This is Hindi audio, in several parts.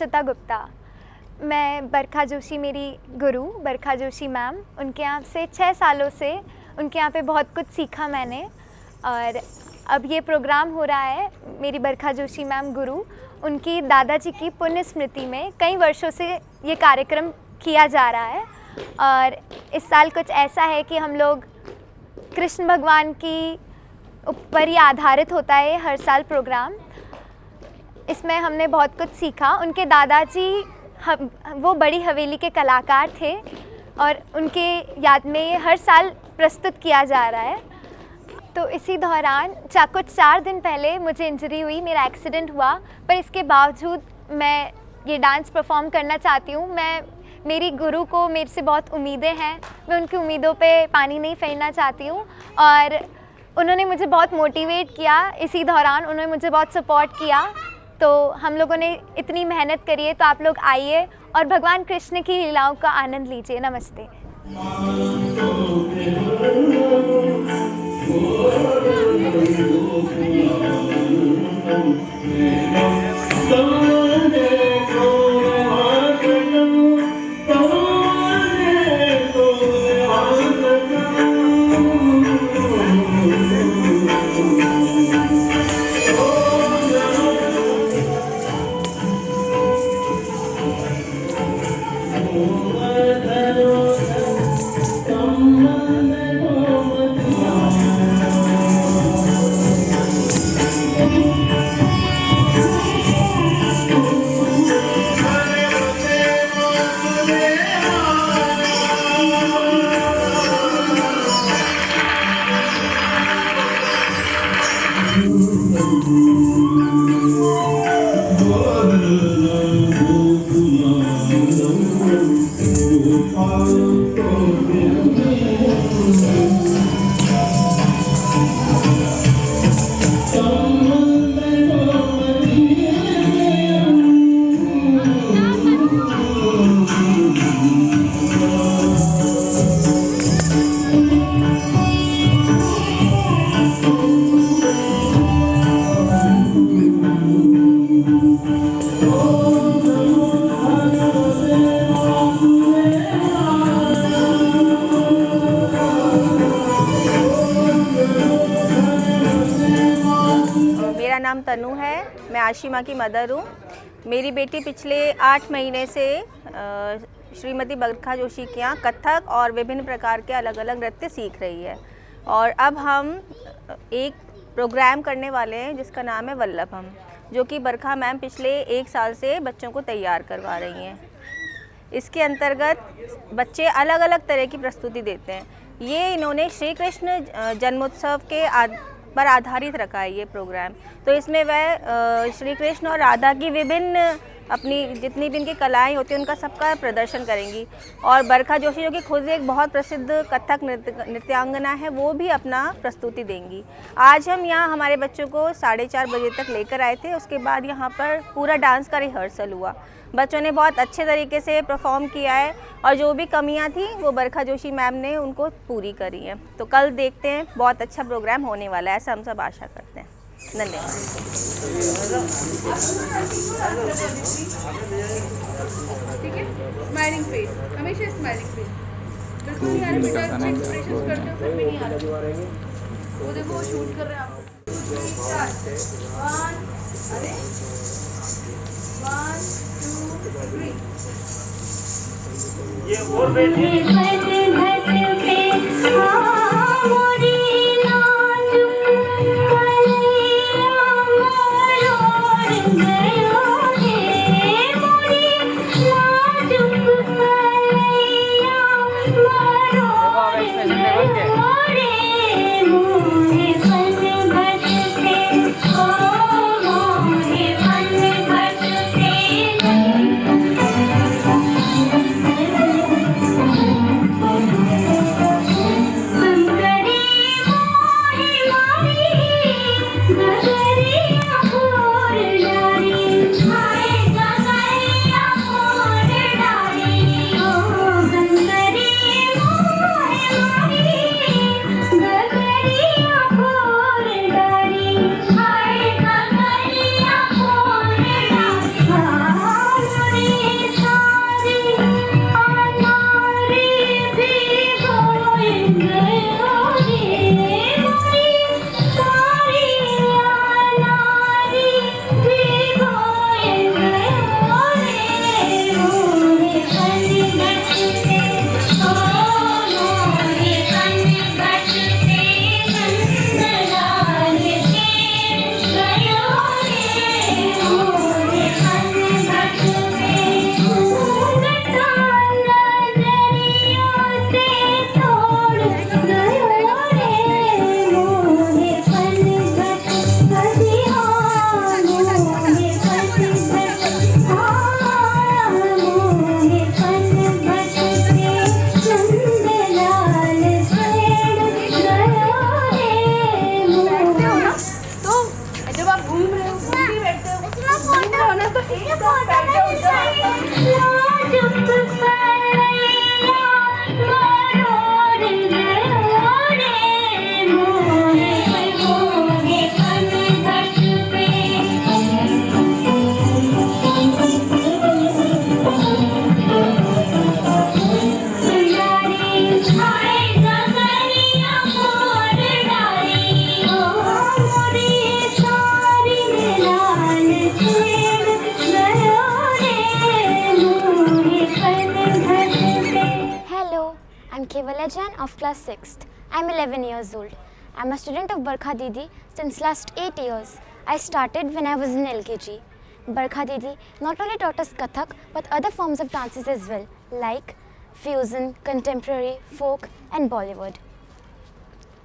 अक्षता गुप्ता। मैं बरखा जोशी, मेरी गुरु बरखा जोशी मैम, उनके यहाँ से 6 सालों से उनके यहाँ पे बहुत कुछ सीखा मैंने। और अब ये प्रोग्राम हो रहा है, मेरी बरखा जोशी मैम गुरु, उनकी दादाजी की पुण्य स्मृति में कई वर्षों से ये कार्यक्रम किया जा रहा है। और इस साल कुछ ऐसा है कि हम लोग कृष्ण भगवान की ऊपर ही आधारित होता है हर साल प्रोग्राम। इसमें हमने बहुत कुछ सीखा। उनके दादाजी वो बड़ी हवेली के कलाकार थे और उनके याद में ये हर साल प्रस्तुत किया जा रहा है। तो इसी दौरान कुछ 4 दिन पहले मुझे इंजरी हुई, मेरा एक्सीडेंट हुआ, पर इसके बावजूद मैं ये डांस परफॉर्म करना चाहती हूँ। मेरी गुरु को मेरे से बहुत उम्मीदें हैं, मैं उनकी उम्मीदों पे पानी नहीं फेरना चाहती हूँ। और उन्होंने मुझे बहुत मोटिवेट किया, इसी दौरान उन्होंने मुझे बहुत सपोर्ट किया। तो हम लोगों ने इतनी मेहनत करी है, तो आप लोग आइए और भगवान कृष्ण की लीलाओं का आनंद लीजिए। नमस्ते। नाम तनु है, मैं आशिमा की मदर हूँ। मेरी बेटी पिछले 8 महीने से श्रीमती बरखा जोशी के यहाँ कथक और विभिन्न प्रकार के अलग अलग नृत्य सीख रही है। और अब हम एक प्रोग्राम करने वाले हैं जिसका नाम है वल्लभम, जो कि बरखा मैम पिछले 1 साल से बच्चों को तैयार करवा रही हैं। इसके अंतर्गत बच्चे अलग अलग तरह की प्रस्तुति देते हैं। ये इन्होंने श्री कृष्ण जन्मोत्सव के पर आधारित रखा है ये प्रोग्राम। तो इसमें वह श्री कृष्ण और राधा की विभिन्न अपनी जितनी भी इनकी कलाएं होती हैं उनका सबका प्रदर्शन करेंगी। और बरखा जोशी जो कि खुद एक बहुत प्रसिद्ध कथक नृत्यांगना है, वो भी अपना प्रस्तुति देंगी। आज हम यहाँ हमारे बच्चों को 4:30 बजे तक लेकर आए थे। उसके बाद यहाँ पर पूरा डांस का रिहर्सल हुआ। बच्चों ने बहुत अच्छे तरीके से परफॉर्म किया है और जो भी कमियां थी वो बरखा जोशी मैम ने उनको पूरी करी हैं। तो कल देखते हैं, बहुत अच्छा प्रोग्राम होने वाला है, ऐसा हम सब आशा करते हैं। धन्यवाद। ठीक है, स्माइलिंग फेस, हमेशा स्माइलिंग फेस। बिल्कुल नहीं आ रहा बेटा, अच्छे एक्सप्रेशंस करते हो फिर भी नहीं आ रहा। वो देखो वो शूट कर रहे हैं आपको। 1 अरे 1 2 3 ये और बेटी Jain of class 6th. I'm 11 years old. I'm a student of Barkha Didi since last 8 years. I started when I was in LKG. Barkha Didi not only taught us Kathak but other forms of dances as well, like fusion, contemporary, folk and Bollywood.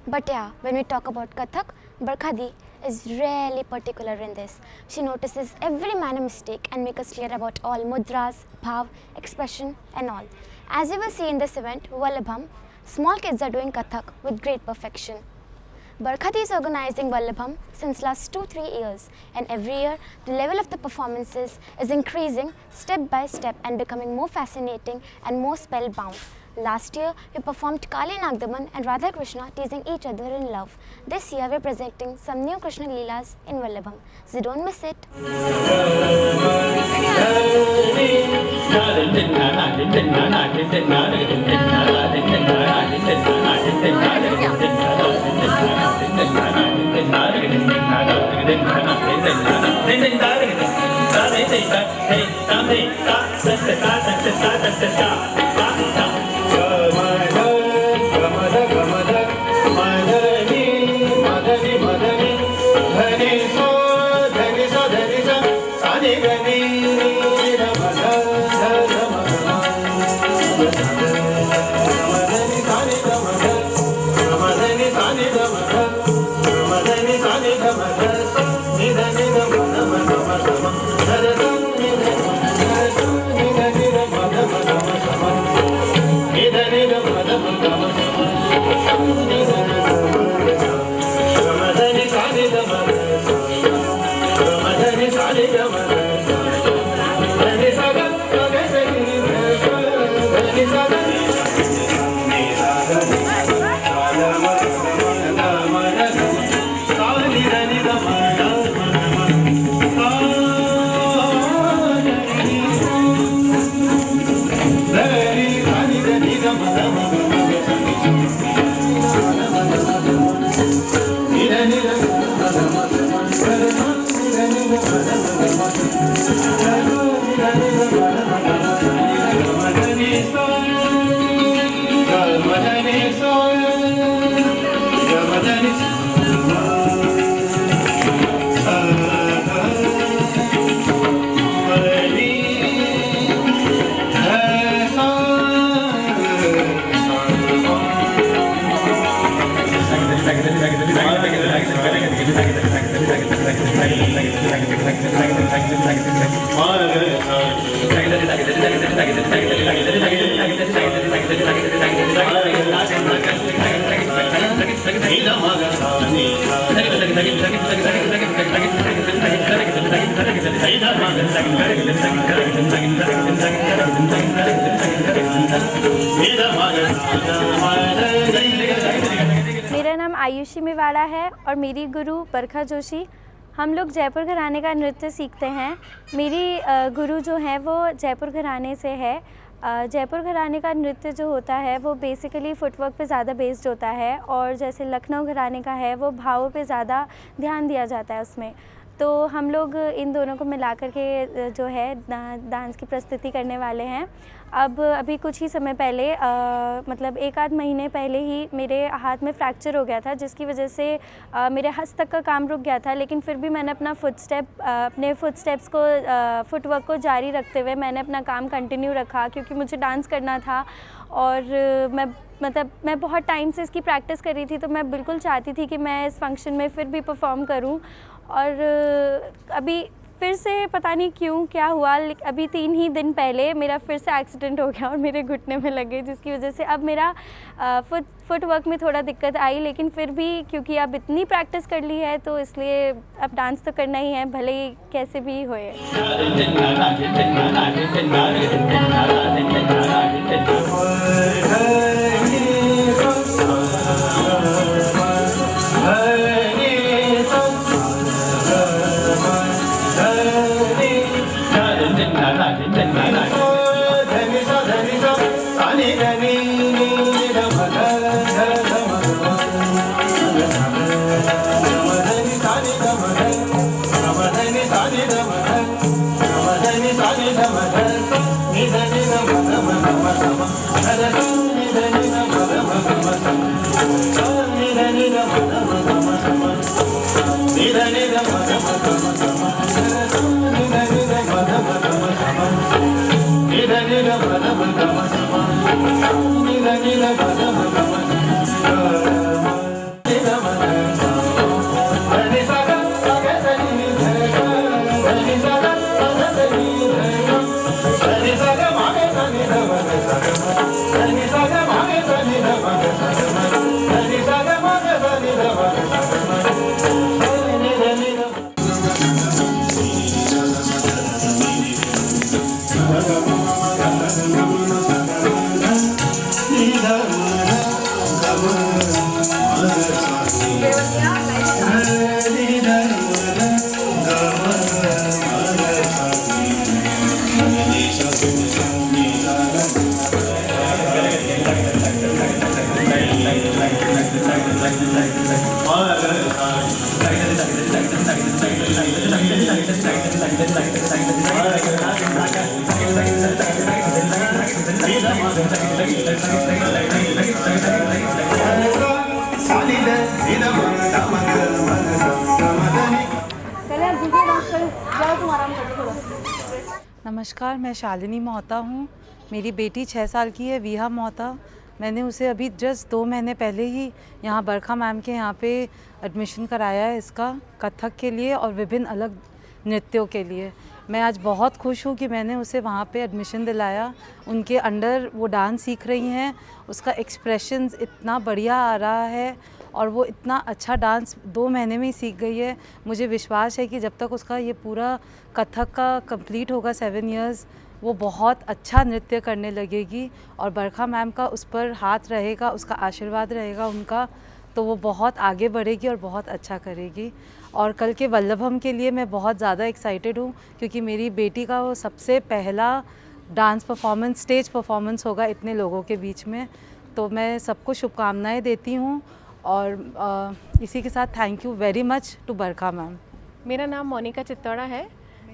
But yeah, when we talk about Kathak, Barkha Didi is really particular in this. She notices every minor mistake and makes us clear about all mudras, bhav, expression and all. As you will see in this event, Vallabham, small kids are doing Kathak with great perfection. Barkha Didi is organizing Vallabham since last 2-3 years, and every year the level of the performances is increasing step by step and becoming more fascinating and more spellbound. Last year we performed Kali Nagdaman and Radha Krishna teasing each other in love. This year we are presenting some new Krishna Leelas in Vallabham, so don't miss it. मेरा नाम आयुषी मेवाड़ा है और मेरी गुरु बरखा जोशी। हम लोग जयपुर घराने का नृत्य सीखते हैं। मेरी गुरु जो हैं वो जयपुर घराने से है। जयपुर घराने का नृत्य जो होता है वो बेसिकली फुटवर्क पे ज़्यादा बेस्ड होता है, और जैसे लखनऊ घराने का है वो भावों पे ज़्यादा ध्यान दिया जाता है उसमें। तो हम लोग इन दोनों को मिला कर के जो है डांस की प्रस्तुति करने वाले हैं। अभी कुछ ही समय पहले मतलब 1 आध महीने पहले ही मेरे हाथ में फ्रैक्चर हो गया था, जिसकी वजह से मेरे हस्त तक का काम रुक गया था। लेकिन फिर भी मैंने अपने फुटस्टेप्स को फुटवर्क को जारी रखते हुए मैंने अपना काम कंटिन्यू रखा, क्योंकि मुझे डांस करना था। और मैं बहुत टाइम से इसकी प्रैक्टिस कर रही थी, तो मैं बिल्कुल चाहती थी कि मैं इस फंक्शन में फिर भी परफॉर्म करूं। और अभी फिर से पता नहीं क्यों क्या हुआ, अभी 3 ही दिन पहले मेरा फिर से एक्सीडेंट हो गया और मेरे घुटने में लगे, जिसकी वजह से अब मेरा फुटवर्क में थोड़ा दिक्कत आई। लेकिन फिर भी क्योंकि अब इतनी प्रैक्टिस कर ली है तो इसलिए अब डांस तो करना ही है, भले ही कैसे भी होए। Ni नमस्कार, मैं शालिनी मोहता हूँ। मेरी बेटी 6 साल की है, विहा मोहता। मैंने उसे अभी जस्ट 2 महीने पहले ही यहाँ बरखा मैम के यहाँ पे एडमिशन कराया है इसका कथक के लिए और विभिन्न अलग नृत्यों के लिए। मैं आज बहुत खुश हूँ कि मैंने उसे वहाँ पे एडमिशन दिलाया। उनके अंडर वो डांस सीख रही हैं, उसका एक्सप्रेशंस इतना बढ़िया आ रहा है और वो इतना अच्छा डांस 2 महीने में ही सीख गई है। मुझे विश्वास है कि जब तक उसका ये पूरा कथक का कंप्लीट होगा 7 इयर्स, वो बहुत अच्छा नृत्य करने लगेगी और बरखा मैम का उस पर हाथ रहेगा, उसका आशीर्वाद रहेगा उनका, तो वो बहुत आगे बढ़ेगी और बहुत अच्छा करेगी। और कल के वल्लभम के लिए मैं बहुत ज़्यादा एक्साइटेड हूँ क्योंकि मेरी बेटी का वो सबसे पहला डांस परफॉर्मेंस, स्टेज परफॉर्मेंस होगा इतने लोगों के बीच में। तो मैं सबको शुभकामनाएं देती हूँ और इसी के साथ thank you very much to Barkha ma'am. मेरा नाम मोनिका चित्तौड़ा है।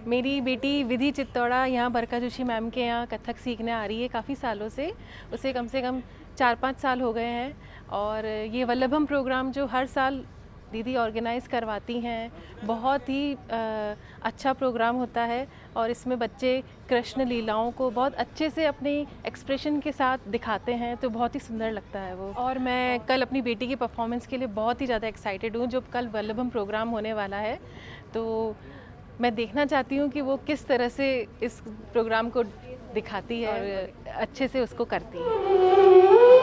मेरी बेटी विधि चित्तौड़ा यहाँ बरखा जोशी मैम के यहाँ कथक सीखने आ रही है काफ़ी सालों से। उसे कम से कम 4-5 साल हो गए हैं और ये वल्लभम प्रोग्राम जो हर साल दीदी ऑर्गेनाइज़ करवाती हैं, बहुत ही अच्छा प्रोग्राम होता है और इसमें बच्चे कृष्ण लीलाओं को बहुत अच्छे से अपनी एक्सप्रेशन के साथ दिखाते हैं, तो बहुत ही सुंदर लगता है वो। और मैं कल अपनी बेटी की परफॉर्मेंस के लिए बहुत ही ज़्यादा एक्साइटेड हूँ। जो कल वल्लभम प्रोग्राम होने वाला है, तो मैं देखना चाहती हूँ कि वो किस तरह से इस प्रोग्राम को दिखाती है और अच्छे से उसको करती है।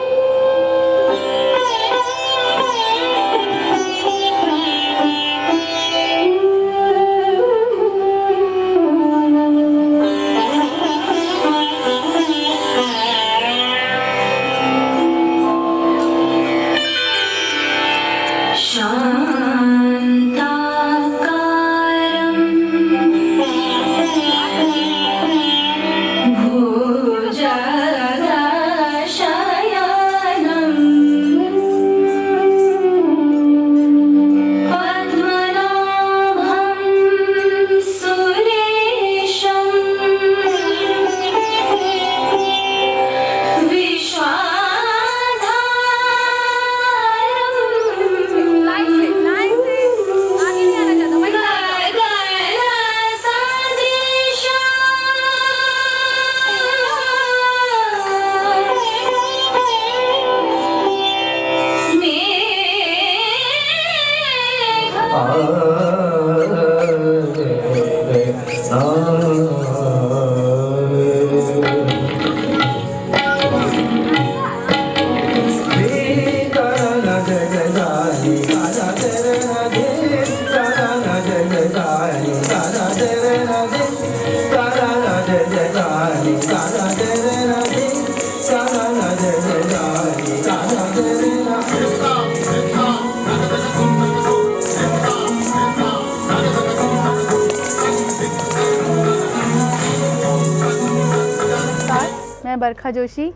मैं बरखा जोशी,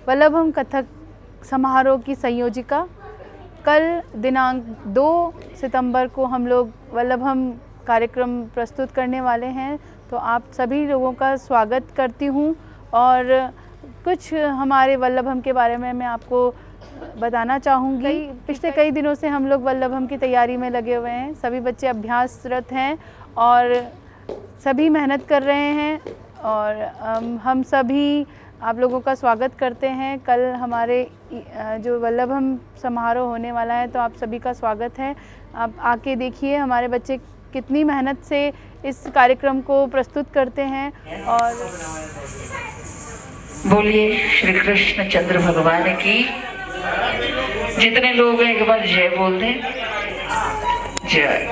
वल्लभम कथक समारोह की संयोजिका। कल दिनांक 2 सितंबर को हम लोग वल्लभम कार्यक्रम प्रस्तुत करने वाले हैं, तो आप सभी लोगों का स्वागत करती हूँ और कुछ हमारे वल्लभम के बारे में मैं आपको बताना चाहूँगी, पिछले कई दिनों से हम लोग वल्लभम की तैयारी में लगे हुए हैं। सभी बच्चे अभ्यासरत हैं और सभी मेहनत कर रहे हैं और हम सभी आप लोगों का स्वागत करते हैं। कल हमारे जो वल्लभम समारोह होने वाला है, तो आप सभी का स्वागत है। आप आके देखिए हमारे बच्चे कितनी मेहनत से इस कार्यक्रम को प्रस्तुत करते हैं। और बोलिए श्री कृष्ण चंद्र भगवान की। जितने लोग हैं एक बार जय बोल दें। जय।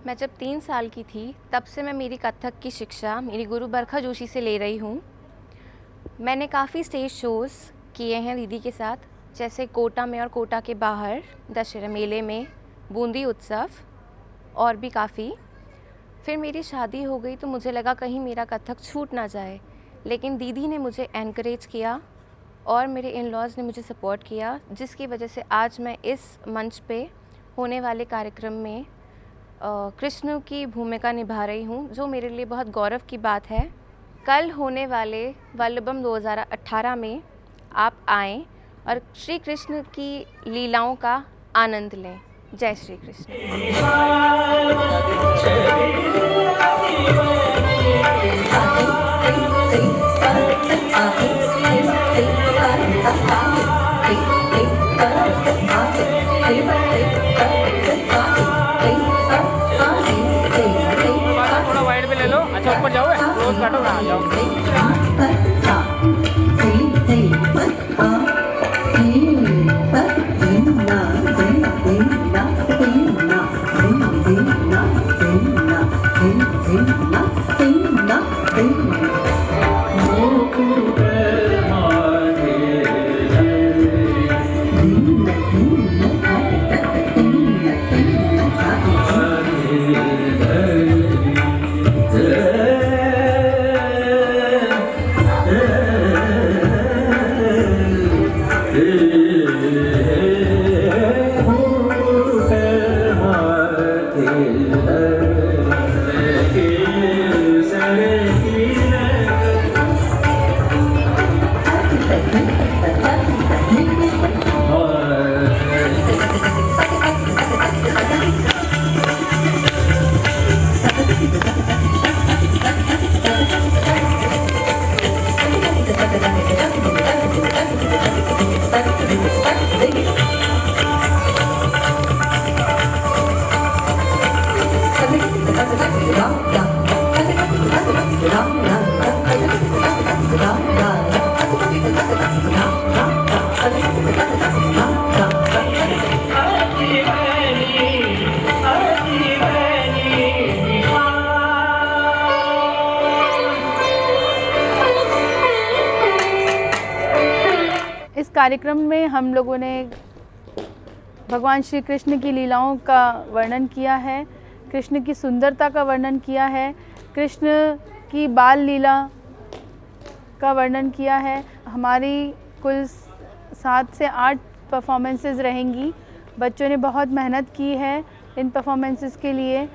मैं जब 3 साल की थी तब से मैं मेरी कथक की शिक्षा मेरी गुरु बरखा जोशी से ले रही हूँ। मैंने काफ़ी स्टेज शोज़ किए हैं दीदी के साथ, जैसे कोटा में और कोटा के बाहर, दशहरा मेले में, बूंदी उत्सव और भी काफ़ी। फिर मेरी शादी हो गई तो मुझे लगा कहीं मेरा कथक छूट ना जाए, लेकिन दीदी ने मुझे एनकरेज किया और मेरे इन लॉज़ ने मुझे सपोर्ट किया, जिसकी वजह से आज मैं इस मंच पे होने वाले कार्यक्रम में कृष्ण की भूमिका निभा रही हूँ, जो मेरे लिए बहुत गौरव की बात है। कल होने वाले वल्लभम 2018 में आप आएँ और श्री कृष्ण की लीलाओं का आनंद लें। जय श्री कृष्ण। थोड़ा वाइड पे ले लो। अच्छा ऊपर जाओ, क्लोज काटो ना, जाओ। इस कार्यक्रम में हम लोगों ने भगवान श्री कृष्ण की लीलाओं का वर्णन किया है, कृष्ण की सुंदरता का वर्णन किया है, कृष्ण की बाल लीला का वर्णन किया है। हमारी कुल 7 से 8 परफॉर्मेंसेस रहेंगी। बच्चों ने बहुत मेहनत की है इन परफॉर्मेंसेस के लिए।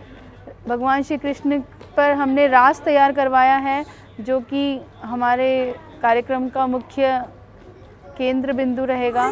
भगवान श्री कृष्ण पर हमने रास तैयार करवाया है, जो कि हमारे कार्यक्रम का मुख्य केंद्र बिंदु रहेगा।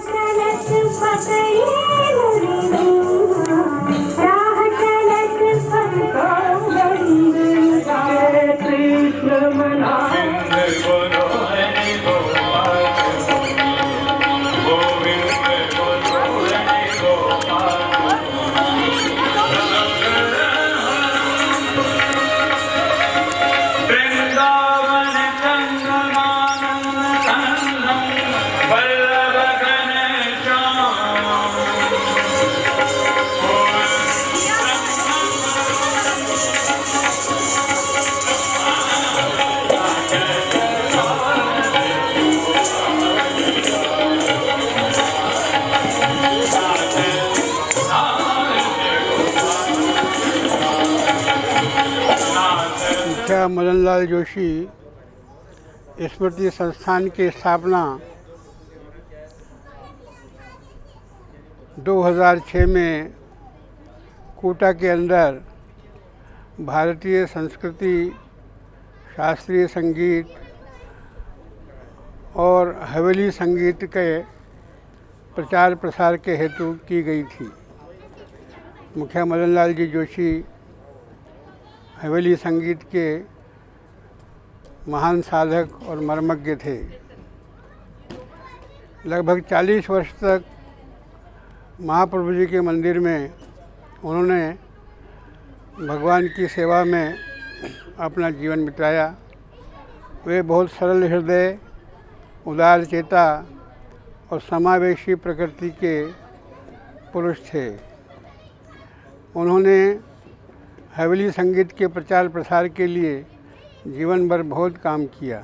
मदनलाल जोशी स्मृति संस्थान की स्थापना 2006 में कोटा के अंदर भारतीय संस्कृति, शास्त्रीय संगीत और हवेली संगीत के प्रचार प्रसार के हेतु की गई थी। मुखिया मदन लाल जी जोशी हवेली संगीत के महान साधक और मर्मज्ञ थे। लगभग 40 वर्ष तक महाप्रभु जी के मंदिर में उन्होंने भगवान की सेवा में अपना जीवन बिताया। वे बहुत सरल हृदय, उदार चेता और समावेशी प्रकृति के पुरुष थे। उन्होंने हवेली संगीत के प्रचार प्रसार के लिए जीवन भर बहुत काम किया।